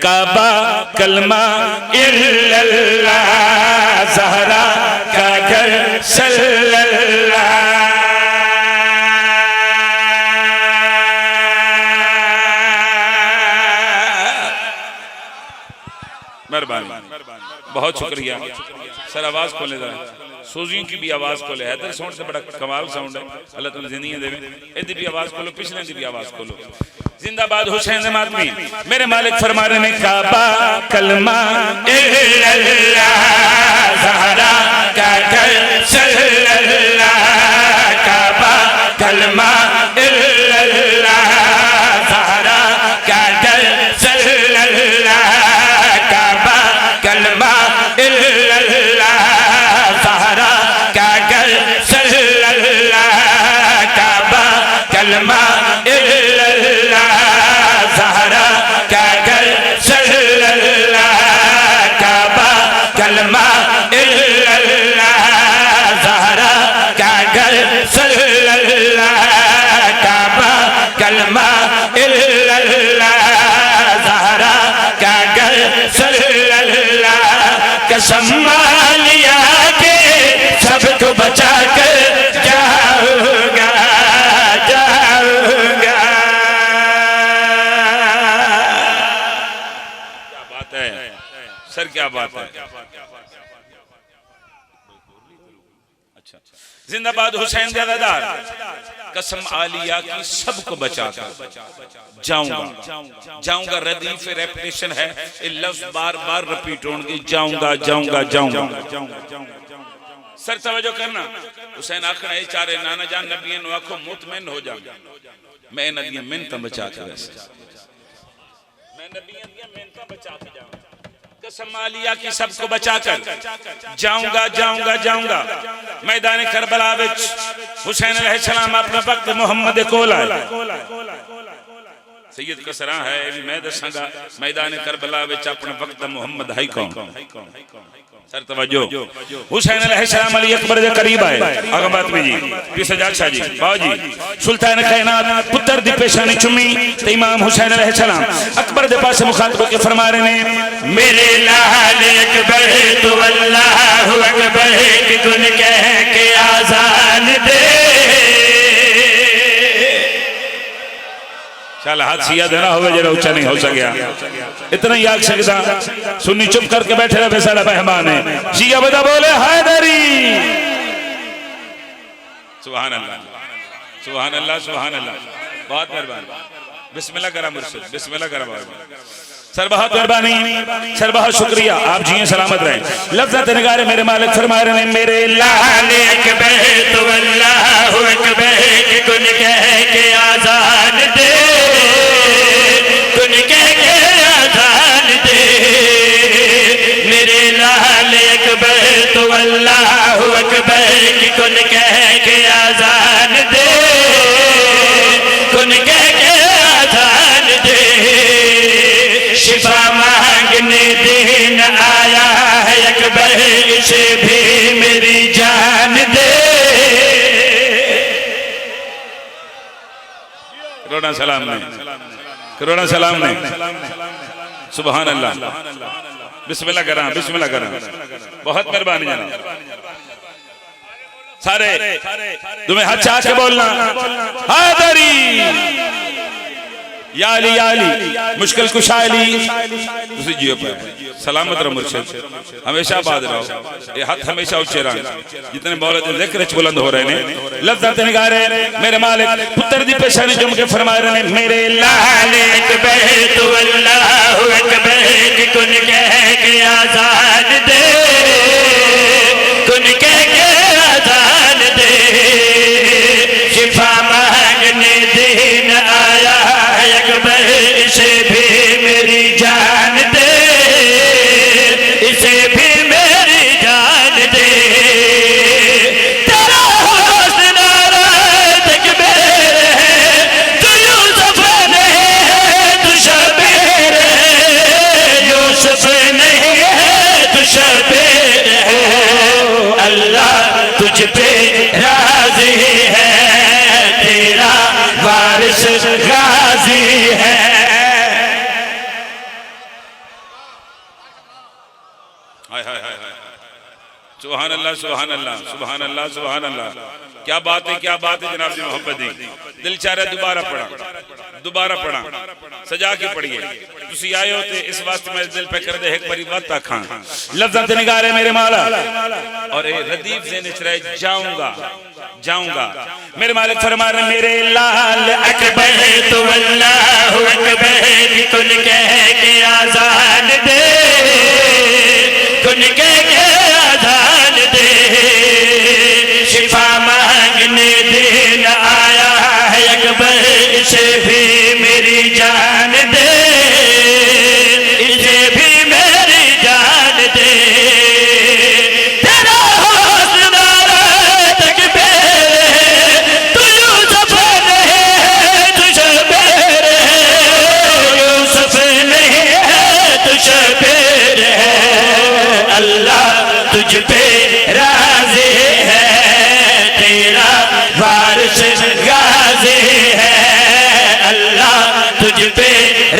काबा कलमा इल्लल्लाह, ज़हरा का घर सल्लल्लाह। मेहरबानी, बहुत शुक्रिया सर। आवाज खोले जरा, सूजियों की भी आवाज खोले। हैदर साउंड से बड़ा कमाल साउंड है, अल्लाह तुम जिंदगी देवे। इधर भी आवाज खोलो, पिछले की भी आवाज खोलो। जिंदाबाद हुसैन मातमी। मेरे मालिक फरमा रहे हैं काबा कलमा इल्लल्लाह, ज़हरा का घर सल्लल्लाह, काबा कलमा इल्लल्लाह, ज़हरा का घर सल्लल्लाह, काबा कलमा इल्लल्लाह, ज़हरा का घर सल्लल्लाह, काबा कलमा इल्लल्लाह, ज़हरा का घर सल्लल्लाह, काबा कलमा इल्लल्लाह, ज़हरा का घर सल्लल्लाह, काबा कलमा इल्लल्लाह, ज़हरा का घर सल्लल्लाह। कसम लिया के सबको बचा कर जाऊंगा, जाऊंगा। क्या बात है सर, क्या बात है। अच्छा, जिंदाबाद हुसैन ज़ादादार। कसम आलिया की सबको बचाकर जाऊंगा, जाऊंगा। रदीफ रेपिटेशन है, ये लफ्ज बार बार रिपीट होंगे, जाऊंगा जाऊंगा जाऊंगा। सर तवज्जो करना, हुसैन आखना ये चारे नाना जान नबियन आखो मुतमिन हो जा, मैं नबियन मिन्नत बचा के, वैसे मैं नबियन दिया मिन्नत बचा के जाऊंगा। कसम आलिया की सबको बचाकर जाऊंगा, जाऊंगा, जाऊंगा। मैदान करबला विच हुसैन अलैहिस्सलाम अपना वक्त मुहम्मद कोल आए। सैयद कसरा है मैं दसांगा मैदान करबला विच अपना वक्त मुहम्मद है कौन। सर तवज्जो, हुसैन अलैहिस्सलाम अली अकबर के करीब आए। आगे बात में जी पिसजाद शाह जी बाओ जी सुल्तान कायनात पुत्र दी पेशानी चुमी ते इमाम हुसैन अलैहिस्सलाम अकबर दे पास मुखातब के फरमा रहे ने मेरे लाल अकबर तू अल्लाहु अकबर की गुन कह के आजान दे। चल हाथ सिया देना होवे जरा ऊंचा नहीं हो सकिया, इतना ही आग सकदा। सुन्नी चुप करके बैठे रहे, सारा मेहमान है। सिया बता बोले हैदरी। सुभान अल्लाह, सुभान अल्लाह, सुभान अल्लाह। बहुत मेहरबानी, बिस्मिल्लाह करा मुर्शिद, बिस्मिल्लाह करा। सर बहुत मेहरबानी, सर बहुत शुक्रिया। आप जी सलामत रहें। लफ्ज़ निगारे मेरे मालिक फरमा रहे हैं मेरे लाल अकबर तू अल्लाहु अकबर की गुन कह के आजान दे, गुन कह के आजान दे। मेरे लाल अकबर तू अल्लाहु अकबर की गुन कह के आजान दे, गुन कह के आजान दे। शिफा मांगने दिन आया है अकबर, इसे भी मेरी जान दे। करोड़ा सलाम ने, करोड़ा सलाम ने। सुभान अल्लाह, बिस्मिल्लाह करा, बिस्मिल्लाह करा। बहुत मेहरबानी जनाब। सारे तुम्हें हाथ चाह के बोलना हादरी या अली, या अली मुश्किल कुशा अली। उसी जियो पर सलामत रहो मुर्शिद, हमेशा आबाद रहो। ये हाथ हमेशा ऊंचे रहो। जितने मौलद जिक्र बुलंद हो रहे हैं, लफ्ज़ निगारे मेरे मालिक पुत्र दी पेशानी जुम के फरमा रहे हैं मेरे लाल अकबर तू अल्लाहु अकबर की गुन कह के आजान दे, गुन कह के आजान दे। शिफा मांगने दिन आया है अकबर, इसे भी मेरी जान दे, इसे भी मेरी जान दे। तेरा हुस्न नाराज़ अकबर है, तू यूसुफ नहीं है, तू शबीर है। यूसुफ नहीं है, तू शबीर है। अल्लाह तुझ पे राज़ी है, तेरा वारिस गाजी है। हाय हाय हाय हाय, सुभान अल्लाह सुभान अल्लाह सुभान अल्लाह सुभान अल्लाह। क्या बात है जनाब जी मोहब्बती। दिल चाह रहा दोबारा पढ़ा सजा के पढ़िए। तुसी आए हो ते इस वास्ते मैं दिल पे कर दे एक बारी बात खां लफ्ज़ां ते निगारे मेरे मौला और ए रदीफ से निचराए जाऊंगा मेरे मालिक फरमा रहे मेरे लाल अकबर तो अल्लाहु अकबर की कुल कह के आजान दे, कुल कह के आजान दे, शिफा मांगने दिन आया है अकबर, इसे भी मेरी जान दे, इसे भी मेरी जान दे। तेरा हौसला तक तू यूसुफ नहीं तू शबीर है, यूसुफ नहीं है तू शबीर है, अल्लाह तुझ पे राज़ी है, तेरा वारिस गाज़ी है, अल्लाह तुझ पे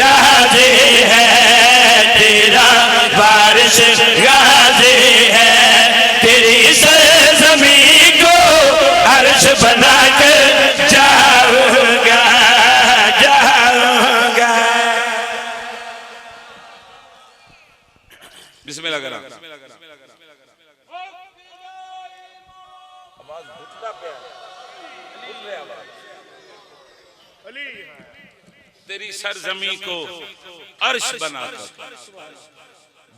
राज़ी है, तेरा वारिस गाज़ी है, तेरी सरज़मीं को अर्श बनाकर जाऊंगा। बिस्मिल्लाह करा तेरी सरजमी को अर्श बनाकर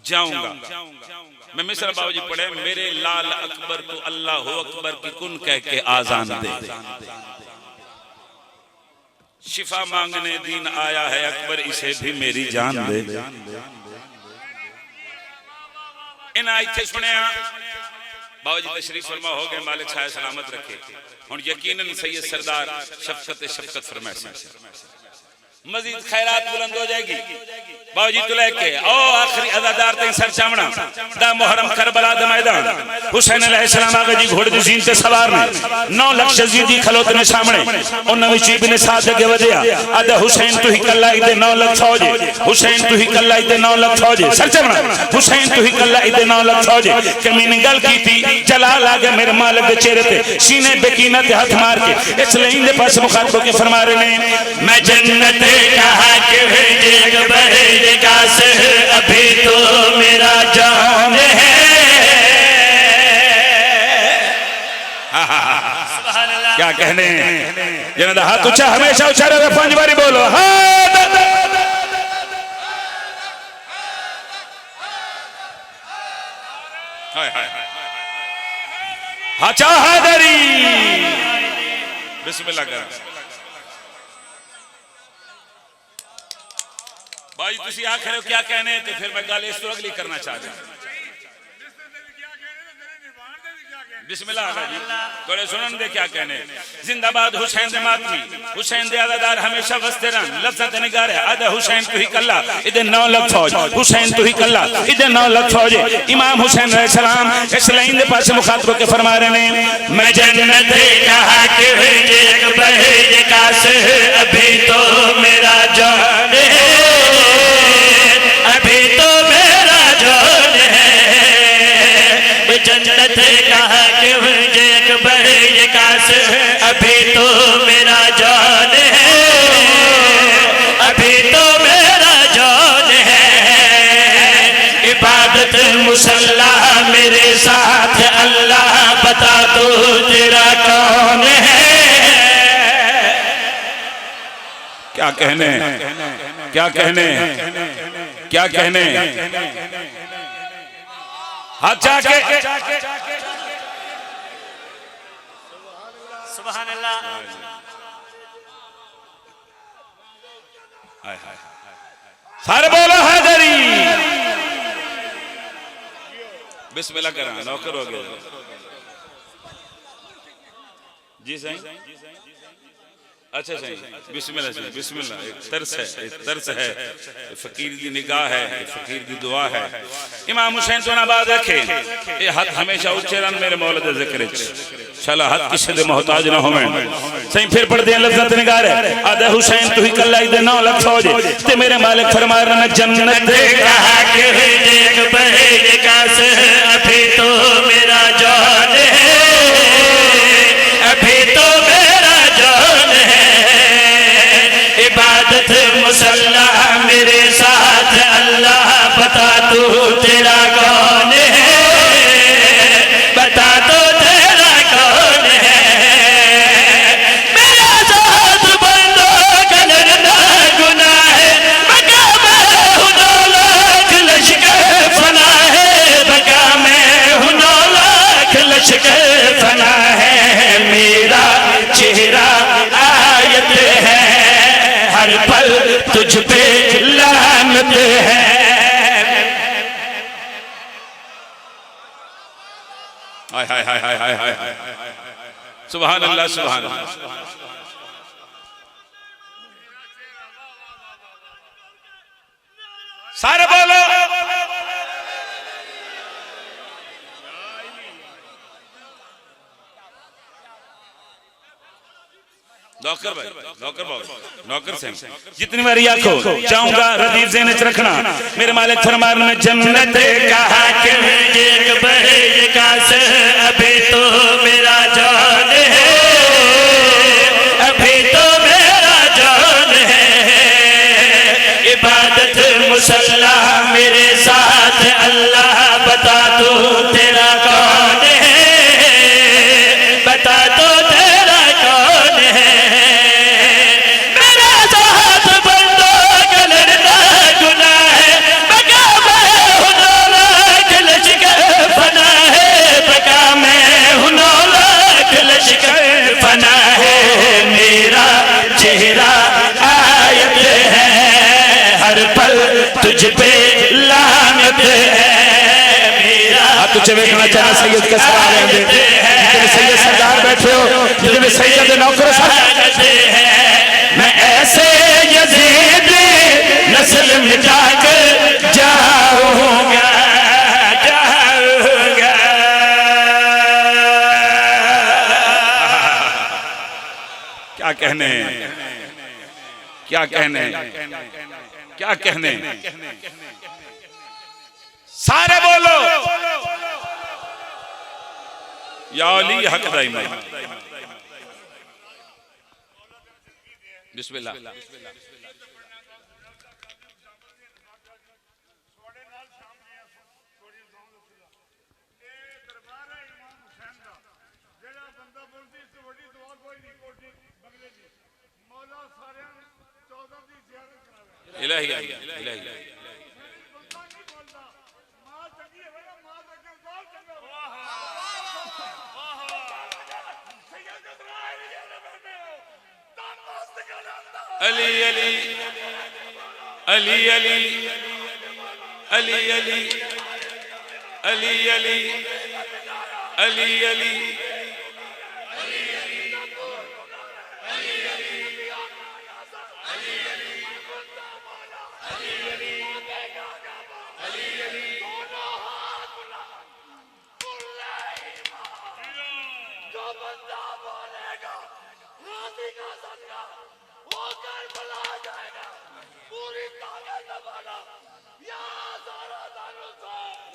जाऊंगा। मैं मिस्र बाबूजी पढ़े मेरे लाल अकबर को अल्लाह हो अकबर की कुन कह के आजान दे, शिफा मांगने दिन आया है अकबर, इसे भी मेरी जान दे। इन्हें इत्थे सुनिया बाबूजी तशरीफ फरमा हो गए, मालिक साहब सलामत रखे। हुण यकीनन सैयद सरदार शफकत फरमाए मजीद खैरात बुलंद हो जाएगी। बाबूजी तो लेके ओ आखिरी अदादार तक सर चावना दा मुहर्रम करबला दा मैदान हुसैन अलैहिस्सलाम आगे जी घोड़े दी जीन ते सवार ने 9 लाख शहीदी खलोते ने सामने उन्हां विच इब्न साद अगे वधिया आदा हुसैन तू ही कल्ला इदे 9 लाख फौज, हुसैन तू ही कल्ला इदे 9 लाख फौज, सर चावना हुसैन तू ही कल्ला इदे 9 लाख फौज। कमीने गल कीती जलाल आ गया मेरे मालिक दे चेहरे ते, सीने बेकीना ते हाथ मार के इस लाइन दे पास मुखातब के फरमा रहे ने मैं जन्नत कहा कि अभी तो मेरा जान है। क्या कहने जिन्हें हाथ ऊंचा हमेशा ऊंचा रहे, 5 बारी बोलो हाचा हैदरी। बिस्मिल्लाह कर भाई तुसी आखिर हो क्या कहने, तो फिर मैं गल इस तो अगली करना चाहता हूं। बिस्मिल्लाह जी थोड़े सुनन दे क्या कहने। जिंदाबाद हुसैन दे मातमी, हुसैन दे आदादार हमेशा वसते रहन। लफ्ज़ ते निगारे आदा हुसैन तू ही कल्ला इदे 9 लाख फौज, हुसैन तू ही कल्ला इदे 9 लाख फौज। इमाम हुसैन अलैहिस्सलाम इस लाइन दे पास मुखातब के फरमा रहे ने मैं जन्नत कहा कि एक बहे काश अभी तो मेरा जान है, अभी तो मेरा जान है। जन्नत कहा कि मुझे एक बड़े काश अभी तो मेरा जान है, अभी तो मेरा जान है। इबादत मुसल्ला मेरे साथ अल्लाह बता दो तेरा कौन है। क्या कहने क्या कहने क्या कहने हाथ जाके सुभान अल्लाह। सारे बोलो हैदरी। बिस्मिल्लाह करा नौकर हो गया जी सही। अच्छा सही बिस्मिल्लाह से बिस्मिल्लाह। एक तरस है फकीर की निगाह है, फकीर की दुआ है। इमाम हुसैन तो नाबाद रखे ये हाथ हमेशा ऊंचे रन मेरे मौला दे जिक्र शाला हाथ किसी दे मोहताज ना होवे। सही फिर पढ़ते हैं लफ्ज़ निगार आदा हुसैन तू ही कल्ला इदे 9 लाख फौज ते मेरे मालिक फरमा रहे जन्नत कहा के एक बड़े ये कास अभी तो मेरा जान है, अभी तो मेरा जान है। इबादत मुसल्ला मेरे साथ अल्लाह, बता तू तेरा कौन है, बता तो तेरा कौन है। मेरा साथ बंदों का लड़ना गुनाह है, बका मैं हूँ 9 लाख लश्कर फना है, बका मैं हूँ 9 लाख लश्कर फना है। मेरा चेहरा आयत है, हर पल तुझ पे लानत है। हाय हाय हाय हाय हाय हाय हाय, सुभान अल्लाह सुभान अल्लाह। सारे बोलो नौकर भाई, नौकर भाई, नौकर से जितनी बारी आंखों चाहूंगा रदीफ ज़हन च रखना, मेरे मालिक फरमान में जन्नत कहा कि एक बहे कास अभी तो मेरा जान है, अभी तो मेरा जान है। इबादत मुसल्ला मेरे साथ अल्लाह, बता तू तेरा कौन है, बता तो तेरा कौन है। मेरा साथ बंदों का लड़ना गुनाह है, बका मैं हूँ 9 लाख लश्कर फना है, बका मैं हूँ 9 लाख लश्कर फना है। मेरा चेहरा आयत है, हर पल तुझ पे लानत है। मेरा तुझे देखना चाहे सैयद के सवाल है, जितने सैयद सरदार बैठे हो, जितने सैयद नौकर है। मैं ऐसे यजीद नस्ल मिटा कर जाऊंगा, जाऊंगा। क्या कहने, क्या कहने, क्या कहने। सारे बोलो या अली हक दाइमा। बिस्मिल्लाह। इलाही इलाही अली अली अली अली अली अली अली अली अली अली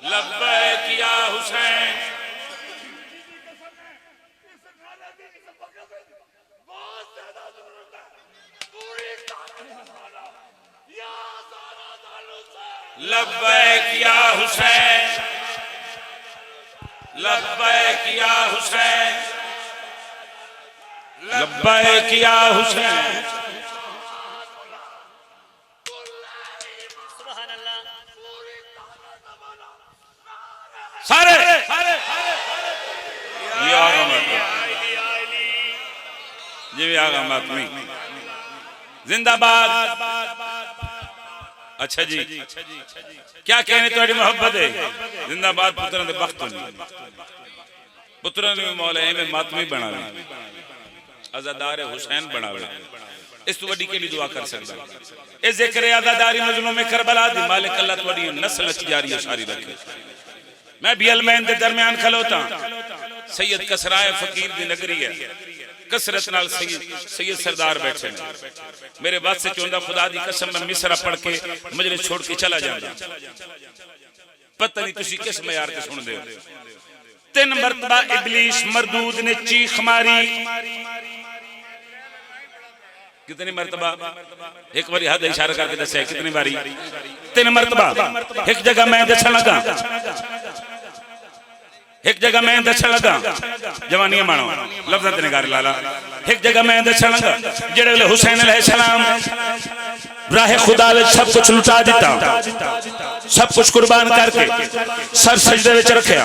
लब्बैक या हुसैन। लब्बैक या हुसैन, लब्बैक या हुसैन, लब्बैक या हुसैन। सारे ये आगा जी भी आगा मातमी जिंदाबाद। अच्छा जी क्या कहने तुम्हारी मोहब्बत है, जिंदाबाद। पुत्र दे वक्त पुत्र ने मौला में मातमी बनावे, आजादार हुसैन बनावे। इस तो वड्डी के लिए दुआ कर सकता है। इस जिक्र आजादारी मजलूम में करबला दी मालिक अल्लाह तुम्हारी नस्ल जारी सारी रखे। मैं भी अलमैन के दरमियान खलोता, सैयद कसराए फकीर दी नगरी है, कसरत नाल सैयद सरदार बैठे ने। मेरे बात से चौंदा खुदा दी कसम मैं मिसरा पढ़ के मजलिस छोड़ के चला जाऊंगा। पता नहीं तुसी किस मयार ते सुन दे। 3 मरतबा इबलीस मरदूद ने चीख मारी। कितनी मरतबा? एक बारी हाथ इशारा करके दस है कितनी बारी? 3 मरतबा। एक जगह मैं दस लगा, एक जगह मैं दस लगा, जवानी मानो लफ्ज़ ते निगार लाला। एक जगह मैं दस लगा जेड़े हुसैन अलैहिस्सलाम राह खुदा ले सब कुछ लुटा दिता, सब कुछ कुर्बान करके सर सजदे विच रखया,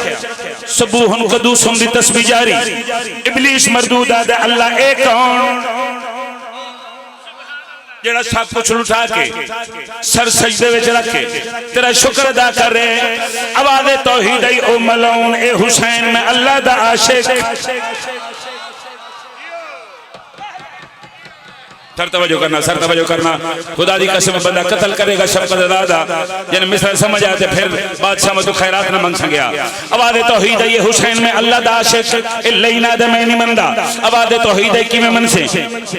सुबूहन कदूसुन दी तस्बीह जारी। इबलीस मरदूद आदा अल्लाह ए कौन जेड़ा सब कुछ लुटा के सर सजदे विच रख के तेरा शुक्र अदा कर रहे। आवाज़ तौहीद आई ओ मलऊन ए हुसैन मैं अल्लाह दा आशिक। सर तवज्जो करना, सर तवज्जो करना। खुदा दी कसम बंदा कत्ल करेगा शफकत दादा जन मिसाल समझ आते फिर बादशाह में तो खैरात न मंग सकिया। आवाज़ तौहीद आई हुसैन में अल्लाह दा आशिक ए लेना दे मैं नहीं मनदा। आवाज़ तौहीद आई किवें मन से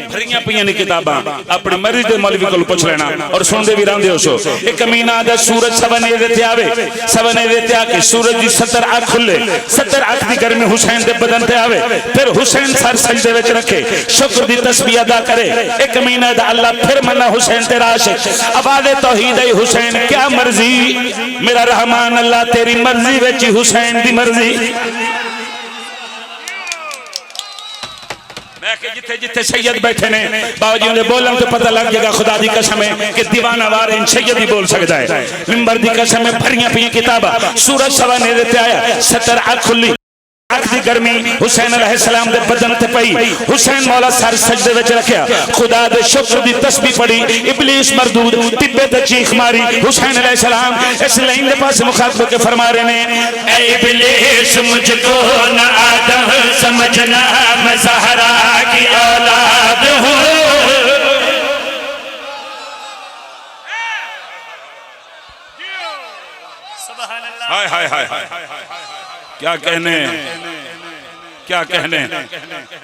भरियां पईयां ने किताबां अपनी मर्जी दे मौलवी कोल पुछ लेना और सुनदे भी रहंदे हो सो। एक कमीना दा सूरज सवने दे ते आवे, सवने दे ते आके सूरज दी 70 अख खुले, 70 अख दी गर्मी हुसैन दे बदन ते आवे, फिर हुसैन सर सजदे विच रखे शुक्र दी तस्बीह अदा करे। कमीना दा अल्लाह फिर मना हुसैन तेरा आशिक। आवाज़ तौहीद आई हुसैन क्या मर्जी मेरा रहमान अल्लाह तेरी मर्जी विच हुसैन दी मर्जी। मैं कि जिथे जिथे सैयद बैठे ने बाबा जी बोलन तो पता लग जाएगा खुदा दी कसम है कि दीवाना वार इन सैयद ही बोल सकता है। मिंबर दी कसम है भरियां पईयां किताबां सूरज सवने दे ते आया 70 अख खुली अख दी गर्मी हुसैन अलैहिस्सलाम दे बदन ते पई। हुसैन मौला सर सजदे विच रखया खुदा दे शुक्र दी तस्बीह पढ़ी। इबलीस मरदूद तिब्बे ते चीख मारी। हुसैन अलैहिस्सलाम इस लाइन दे पास मुखातब के फरमा रहे ने ऐ इबलीस मुझको न आदम समझना मैं ज़हरा की औलाद हूँ। हाय हाय हाय क्या कहने, क्या कहने।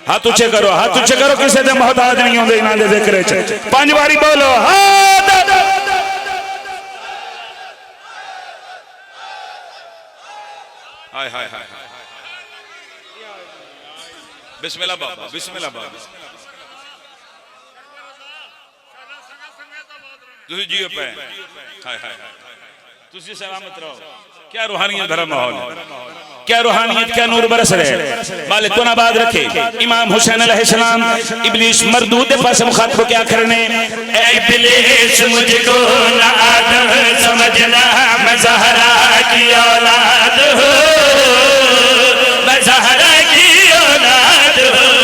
हाथ ऊंचे करो, हाथ ऊंचे करो। किसी दे मोहताज नहीं होंदे इन्हां दे जिक्र च। 5 बारी बोलो हाथ। हाय हाय हाय बिस्मिल्लाह बाबा, बिस्मिल्लाह बाबा। तुसी जियो पे हाय हाय तुसी सलामत रहो। क्या रूहानियत भरा माहौल, क्या रूहानियत, क्या नूर बरस रहे। मालिक तो आबाद रखे। इमाम हुसैन अलैहिस्सलाम इबलीस मरदूद के पास मुखातब क्या करने ऐ इबलीस मुझको न आदम समझना मैं ज़हरा की औलाद हूँ, मैं ज़हरा की औलाद हूँ।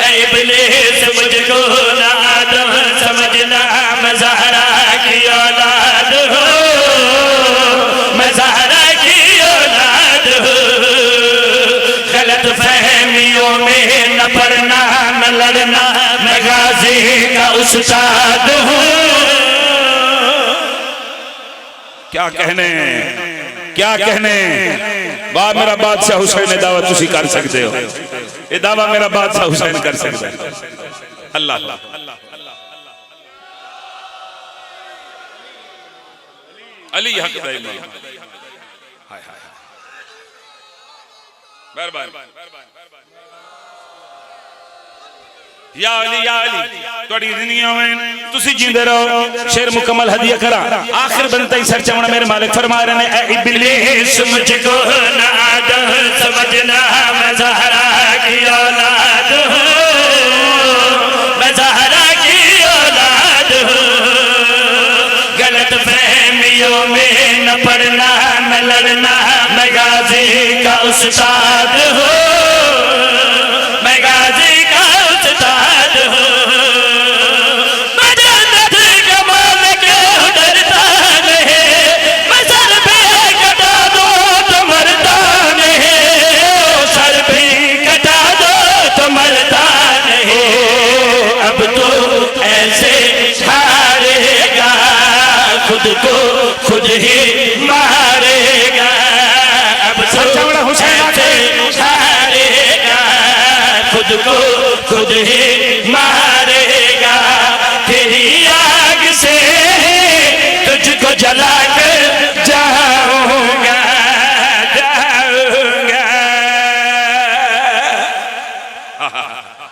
ऐ इबलीस मुझको न आदम समझना मैं ज़हरा की औलाद हूँ, मैं ज़हरा की औलाद हूँ। गलत फहमियों में न पड़ना न लड़ना मैं गाजी का उस्ताद हूँ। क्या कहने, क्या कहने। वाह मेरा बादशाह हुसैन ने दावा तुसी कर सकते हो। ये दावा मेरा बादशाह हुसैन कर सकता है। अल्लाह अली हक दा इमाम। हाय हाय मेहरबान या अली तोड़ी दुनिया में तुसी जींदे रहो। शेर मुकम्मल हदिया करा आखिर बनता ही सर चमड़ा मेरे मालिक फरमा रहे हैं ऐ इबलीस मुझको न आदम समझना मैं ज़हरा की औलाद हूँ, मैं ज़हरा की औलाद हूँ। गलत फहमियों में न पड़ना न लड़ना मैं गाजी का उस्ताद हूँ, मैं गाजी का उस्ताद हूँ। मैं जन्नत के मालिक हूँ डरता नहीं, मैं सर पे कटा दो तो मरता नहीं, सर भी कटा दो तो मरता नहीं। अब तो ऐसे हारेगा खुद को खुद ही मारेगा। अब तो ऐसे हारेगा खुद को खुद ही मारेगा। तेरी आग से तुझको जला